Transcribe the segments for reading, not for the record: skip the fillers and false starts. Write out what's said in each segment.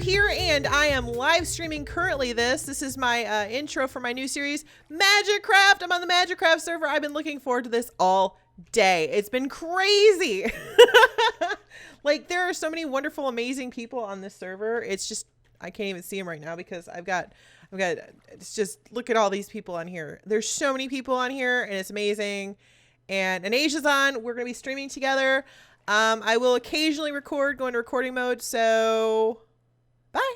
here, and I am live streaming currently this is my intro for my new series, Magicraft. I'm on the Magicraft server. I've been looking forward to this all day. It's been crazy. Like, there are so many wonderful, amazing people on this server. It's just, I can't even see them right now because I've got, it's just, look at all these people on here. There's so many people on here, and it's amazing. And Asia's on. We're going to be streaming together. I will occasionally record, go into recording mode, so bye.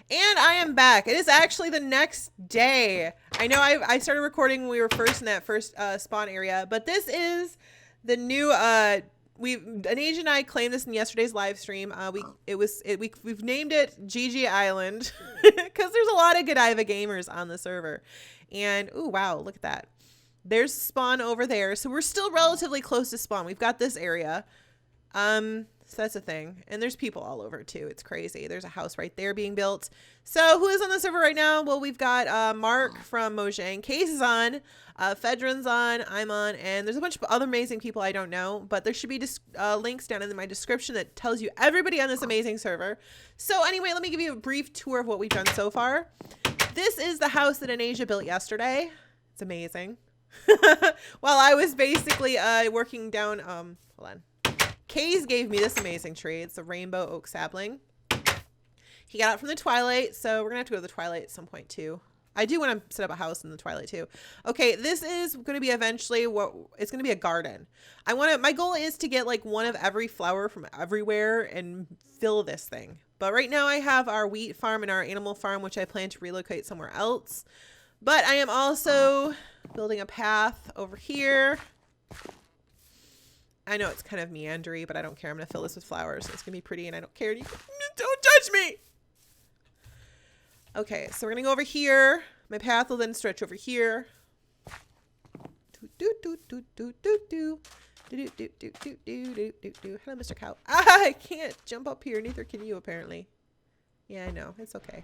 And I am back. It is actually the next day. I know I started recording when we were first in that first spawn area, but this is the new, Asia and I claimed this in yesterday's live stream. We've named it GG Island because there's a lot of Godiva gamers on the server. And, ooh, wow, look at that. There's spawn over there. So we're still relatively close to spawn. We've got this area. So that's a thing. And there's people all over too. It's crazy. There's a house right there being built. So who is on the server right now? Well, we've got Mark from Mojang. Case is on. Fedrin's on. I'm on. And there's a bunch of other amazing people I don't know. But there should be links down in my description that tells you everybody on this amazing server. So anyway, let me give you a brief tour of what we've done so far. This is the house that Asia built yesterday. It's amazing. While I was basically working down, hold on. Kays gave me this amazing tree. It's a rainbow oak sapling. He got it from the Twilight, so we're gonna have to go to the Twilight at some point too. I do want to set up a house in the Twilight too. Okay, this is going to be eventually it's going to be a garden. My goal is to get like one of every flower from everywhere and fill this thing. But right now I have our wheat farm and our animal farm, which I plan to relocate somewhere else. But I am also building a path over here. I know it's kind of meandery, but I don't care. I'm going to fill this with flowers. It's going to be pretty, and I don't care. Don't judge me. Okay, so we're going to go over here. My path will then stretch over here. Hello, Mr. Cow. I can't jump up here. Neither can you, apparently. Yeah, I know. It's okay.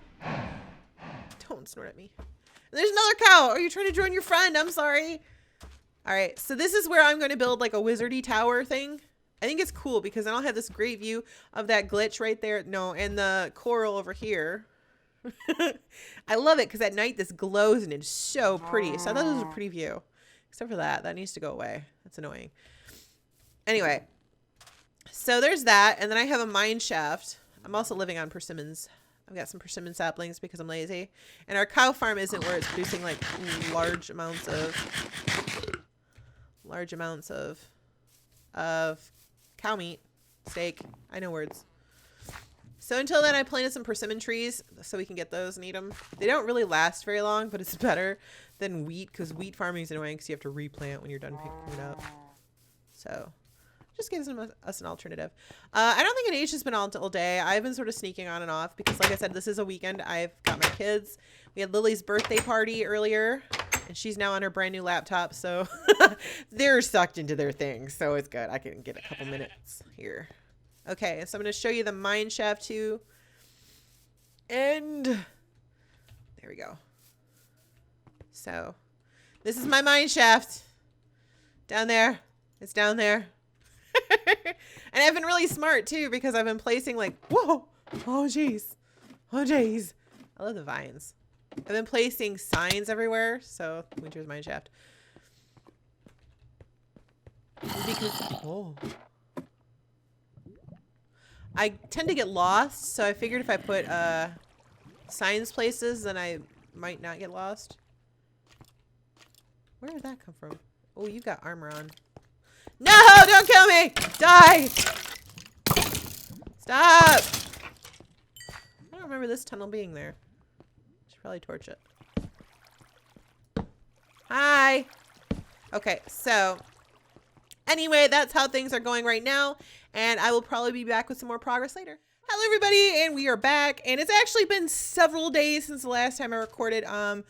Don't snort at me. And there's another cow. Are you trying to join your friend? I'm sorry. All right, so this is where I'm going to build like a wizardy tower thing. I think it's cool because then I'll have this great view of that glitch right there. No, and the coral over here. I love it because at night this glows and it's so pretty. So I thought this was a pretty view. Except for that. That needs to go away. That's annoying. Anyway, so there's that. And then I have a mine shaft. I'm also living on persimmons. I've got some persimmon saplings because I'm lazy. And our cow farm isn't where it's producing like large amounts of cow meat, steak. I know words. So until then, I planted some persimmon trees so we can get those and eat them. They don't really last very long, but it's better than wheat because wheat farming is annoying because you have to replant when you're done picking it up. So just gives us an alternative. I don't think Asia's been on all day. I've been sort of sneaking on and off because, like I said, this is a weekend. I've got my kids. We had Lily's birthday party earlier. And she's now on her brand new laptop, so they're sucked into their things. So it's good. I can get a couple minutes here. Okay, so I'm going to show you the mine shaft too. And there we go. So this is my mine shaft. Down there. It's down there. And I've been really smart too because I've been placing like, whoa. Oh, jeez. Oh, jeez. I love the vines. I've been placing signs everywhere, so Wyntr's mine shaft. Because I tend to get lost, so I figured if I put signs places, then I might not get lost. Where did that come from? Oh, you've got armor on. No, don't kill me! Die! Stop! I don't remember this tunnel being there. Probably torch it. Hi. Okay, so anyway, that's how things are going right now, and I will probably be back with some more progress later. Hello everybody, and we are back, and it's actually been several days since the last time I recorded. I'm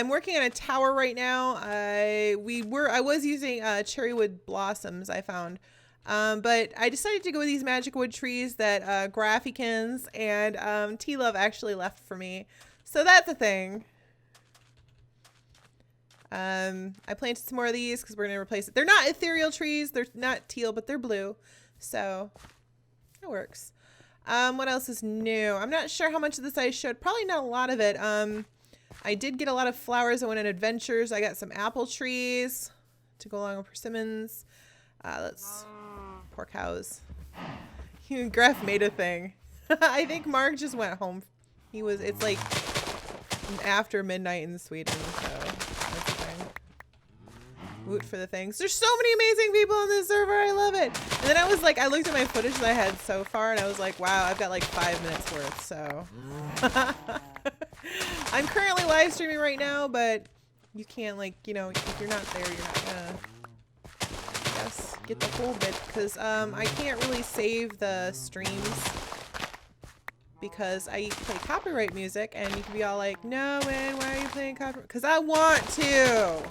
working on a tower right now. I was using cherrywood blossoms I found. But I decided to go with these magic wood trees that Graphicans and T-Love actually left for me. So that's a thing. I planted some more of these because we're going to replace it. They're not ethereal trees. They're not teal, but they're blue. So that works. What else is new? I'm not sure how much of this I showed. Probably not a lot of it. I did get a lot of flowers. I went on adventures. I got some apple trees to go along with persimmons. Poor cows. Graf made a thing. I think Mark just went home. It's like after midnight in Sweden, so that's the thing. Woot for the things. There's so many amazing people on this server. I love it. And then I was like, I looked at my footage that I had so far and I was like, wow, I've got like 5 minutes worth, so. I'm currently live streaming right now, but you can't, like, you know, if you're not there, you're not gonna, I guess, get the whole bit, because I can't really save the streams because I play copyright music, and you can be all like, no, man, why are you playing copyright? Because I want to,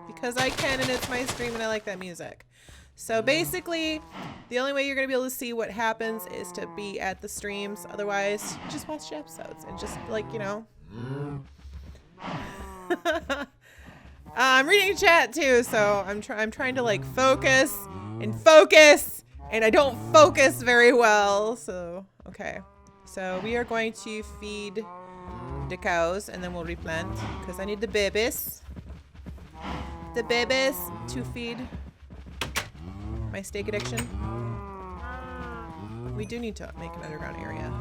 because I can, and it's my stream, and I like that music. So basically, the only way you're going to be able to see what happens is to be at the streams. Otherwise, just watch the episodes and just, like, you know. I'm reading chat too, so I'm trying to like focus, and I don't focus very well. So okay, so we are going to feed the cows, and then we'll replant because I need the babies to feed my steak addiction. We do need to make an underground area.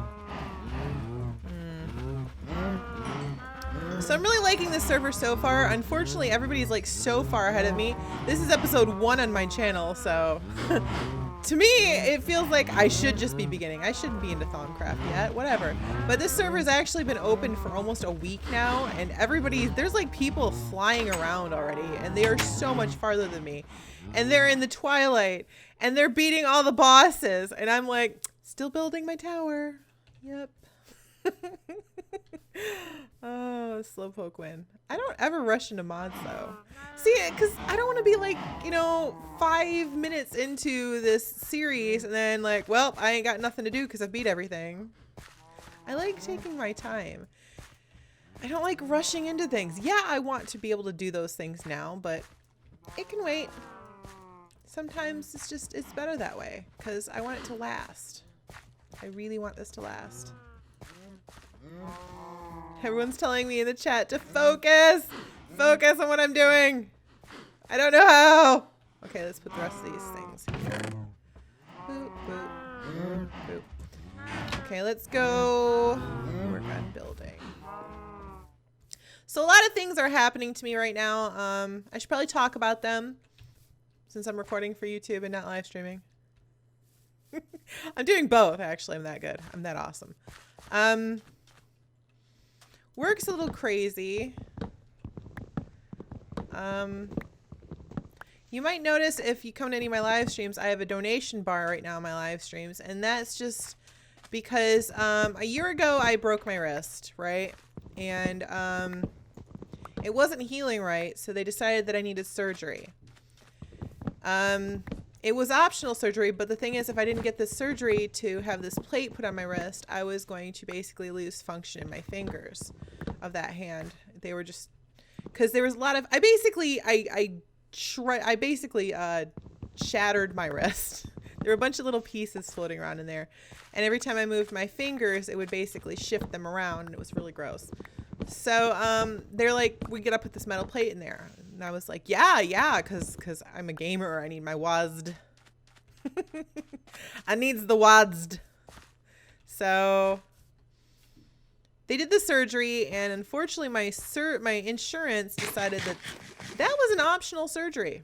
So I'm really liking this server so far. Unfortunately, everybody's like so far ahead of me. This is episode 1 on my channel, so to me, it feels like I should just be beginning. I shouldn't be into TheDivineCraft yet, whatever. But this server's actually been open for almost a week now, and there's like people flying around already, and they are so much farther than me. And they're in the twilight, and they're beating all the bosses, and I'm like, still building my tower. Yep. Oh, slowpoke win. I don't ever rush into mods though. See, because I don't want to be like, you know, 5 minutes into this series and then like, well, I ain't got nothing to do because I beat everything. I like taking my time. I don't like rushing into things. Yeah, I want to be able to do those things now, but it can wait. Sometimes it's better that way because I want it to last. I really want this to last. Everyone's telling me in the chat to focus on what I'm doing. I don't know how. Okay, let's put the rest of these things here. Boop, boop, boop. Okay, let's go work on building. So a lot of things are happening to me right now. I should probably talk about them since I'm recording for YouTube and not live streaming. I'm doing both, actually. I'm that good. I'm that awesome. Work's a little crazy. You might notice if you come to any of my live streams, I have a donation bar right now in my live streams, and that's just because a year ago I broke my wrist, right? And it wasn't healing right, so they decided that I needed surgery. It was optional surgery, but the thing is, if I didn't get this surgery to have this plate put on my wrist, I was going to basically lose function in my fingers of that hand. They were just, because there was a lot of, I basically shattered my wrist. There were a bunch of little pieces floating around in there, and every time I moved my fingers, it would basically shift them around, and it was really gross. So they're like, we gotta put this metal plate in there. And I was like, yeah, because I'm a gamer. I need my WASD. I needs the WASD. So they did the surgery, and unfortunately my insurance decided that that was an optional surgery.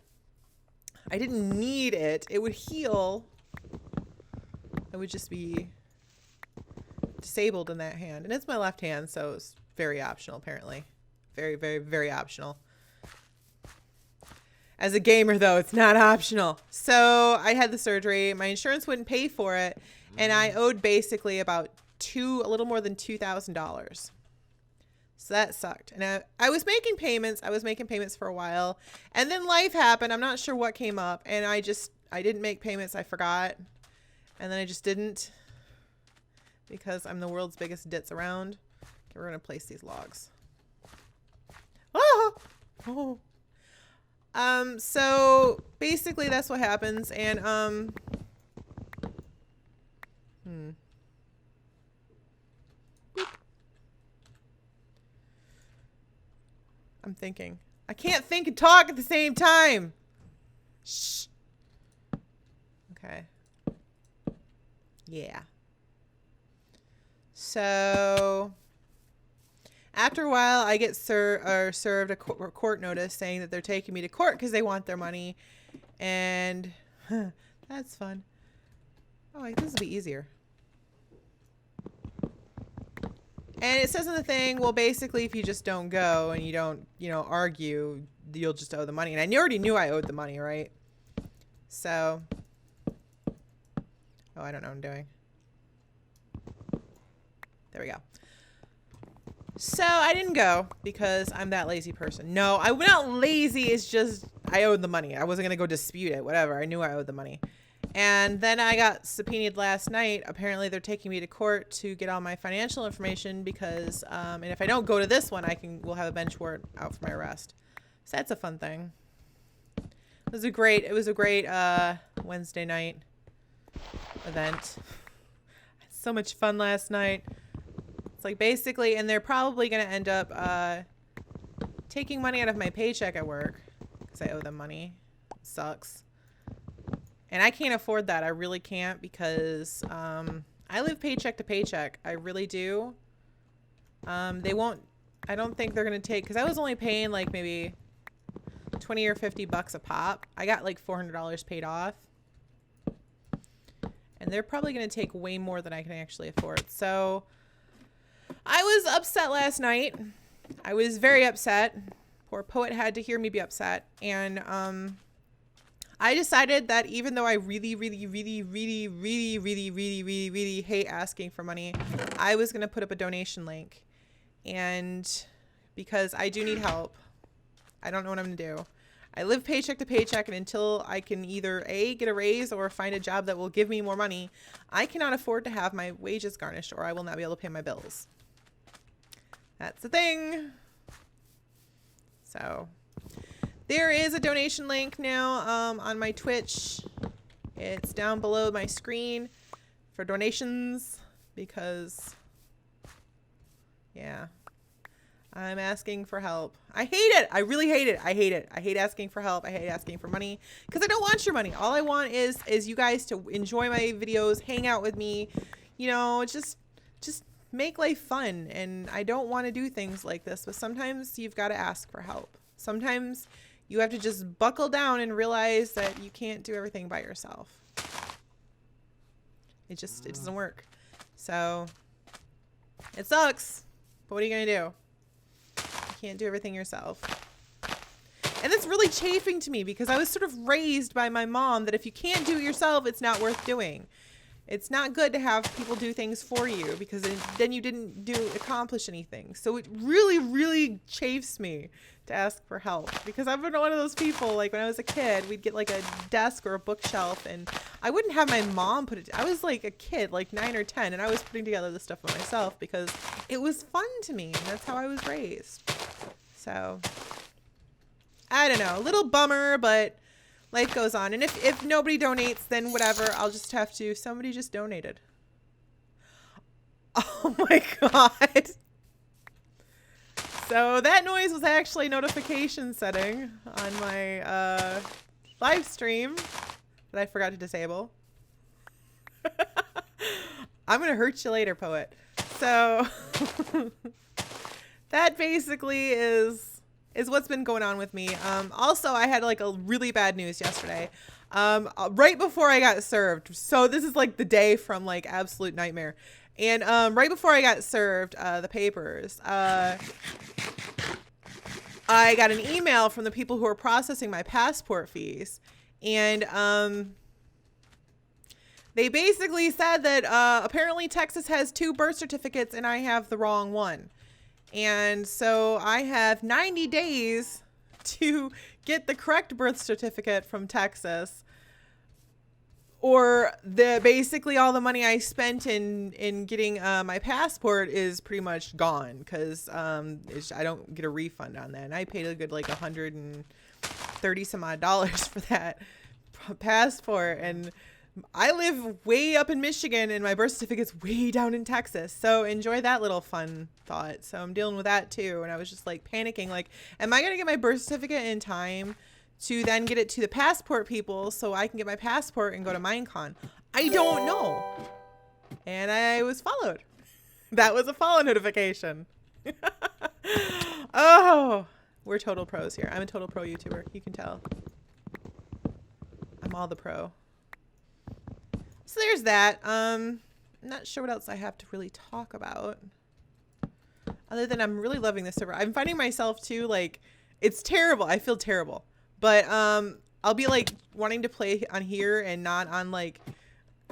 I didn't need it. It would heal. I would just be disabled in that hand. And it's my left hand, so it's very optional, apparently. Very, very, very optional. As a gamer, though, it's not optional. So I had the surgery. My insurance wouldn't pay for it, and I owed basically about a little more than $2,000. So that sucked. And I was making payments. I was making payments for a while, and then life happened. I'm not sure what came up, and I didn't make payments. I forgot, and then I just didn't because I'm the world's biggest ditz around. Okay, we're gonna place these logs. Oh. So basically that's what happens, and I'm thinking. I can't think and talk at the same time. Shh. Okay. Yeah. So after a while, I get served a court notice saying that they're taking me to court because they want their money. And that's fun. Oh, this will be easier. And it says in the thing, well, basically, if you just don't go and you don't, argue, you'll just owe the money. And I already knew I owed the money, right? So, oh, I don't know what I'm doing. There we go. So I didn't go because I'm that lazy person. No, I'm not lazy. It's just I owed the money. I wasn't going to go dispute it, whatever. I knew I owed the money. And then I got subpoenaed last night. Apparently they're taking me to court to get all my financial information because, and if I don't go to this one, we'll have a bench warrant out for my arrest. So that's a fun thing. It was a great Wednesday night event. I had so much fun last night. It's like basically, and they're probably going to end up, taking money out of my paycheck at work because I owe them money. It sucks. And I can't afford that. I really can't because I live paycheck to paycheck. I really do. They won't, I don't think they're going to take, because I was only paying like maybe 20 or 50 bucks a pop. I got like $400 paid off. And they're probably going to take way more than I can actually afford. So I was upset last night. I was very upset. Poor Poet had to hear me be upset. And, I decided that even though I really hate asking for money, I was going to put up a donation link. And because I do need help, I don't know what I'm going to do. I live paycheck to paycheck, and until I can either A, get a raise or find a job that will give me more money, I cannot afford to have my wages garnished or I will not be able to pay my bills. That's the thing. So there is a donation link now on my Twitch. It's down below my screen for donations because, yeah, I'm asking for help. I hate it. I really hate it. I hate it. I hate asking for help. I hate asking for money because I don't want your money. All I want is you guys to enjoy my videos, hang out with me, just make life fun. And I don't want to do things like this, but sometimes you've got to ask for help. Sometimes you have to just buckle down and realize that you can't do everything by yourself. It doesn't work. So it sucks, but what are you going to do? You can't do everything yourself. And it's really chafing to me because I was sort of raised by my mom that if you can't do it yourself, it's not worth doing. It's not good to have people do things for you because then you didn't accomplish anything. So it really chafes me to ask for help because I've been one of those people, like when I was a kid, we'd get like a desk or a bookshelf and I wouldn't have my mom put it. I was like a kid, like 9 or 10, and I was putting together this stuff by myself because it was fun to me and that's how I was raised. So I don't know, a little bummer, but life goes on. And if nobody donates, then whatever, I'll just have to, somebody just donated. Oh my God. So that noise was actually a notification setting on my live stream that I forgot to disable. I'm going to hurt you later, Poet. So that basically is what's been going on with me. Also, I had like a really bad news yesterday. Right before I got served. So this is like the day from like absolute nightmare. And right before I got served the papers, I got an email from the people who are processing my passport fees. And they basically said that apparently Texas has 2 birth certificates and I have the wrong one. And so I have 90 days to get the correct birth certificate from Texas, or basically all the money I spent in getting my passport is pretty much gone because I don't get a refund on that. And I paid a good like $130 some odd for that passport, and I live way up in Michigan and my birth certificate's way down in Texas. So enjoy that little fun thought. So I'm dealing with that too. And I was just like panicking, like, am I going to get my birth certificate in time to then get it to the passport people so I can get my passport and go to Minecon? I don't know. And I was followed. That was a follow notification. Oh, we're total pros here. I'm a total pro YouTuber. You can tell. I'm all the pro. So there's that. I'm not sure what else I have to really talk about. Other than I'm really loving this server. I'm finding myself too, like, it's terrible. I feel terrible. But I'll be like wanting to play on here and not on like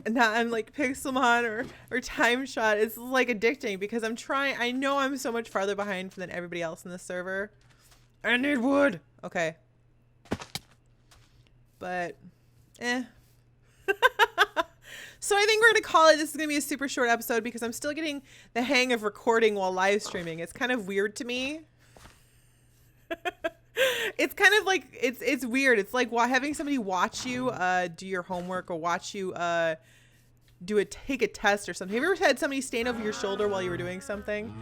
Pixelmon or Time Shot. It's like addicting because I'm trying. I know I'm so much farther behind than everybody else in the server. I need wood. Okay. But So I think we're going to call it, this is going to be a super short episode because I'm still getting the hang of recording while live streaming. It's kind of weird to me. It's kind of like, it's weird. It's like having somebody watch you do your homework or watch you take a test or something. Have you ever had somebody stand over your shoulder while you were doing something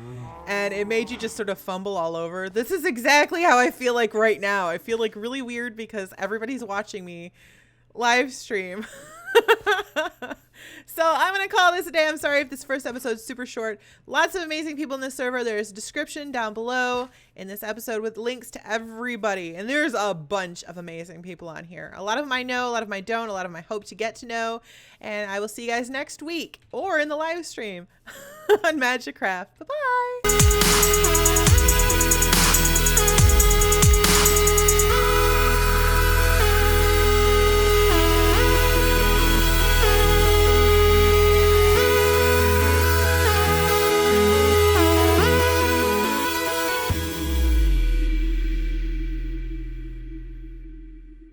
and it made you just sort of fumble all over? This is exactly how I feel like right now. I feel like really weird because everybody's watching me live stream. So I'm going to call this a day. I'm sorry if this first episode is super short. Lots of amazing people in this server. There's a description down below in this episode with links to everybody. And there's a bunch of amazing people on here. A lot of them I know, a lot of them I don't, a lot of them I hope to get to know. And I will see you guys next week or in the live stream on Magicraft. Bye-bye.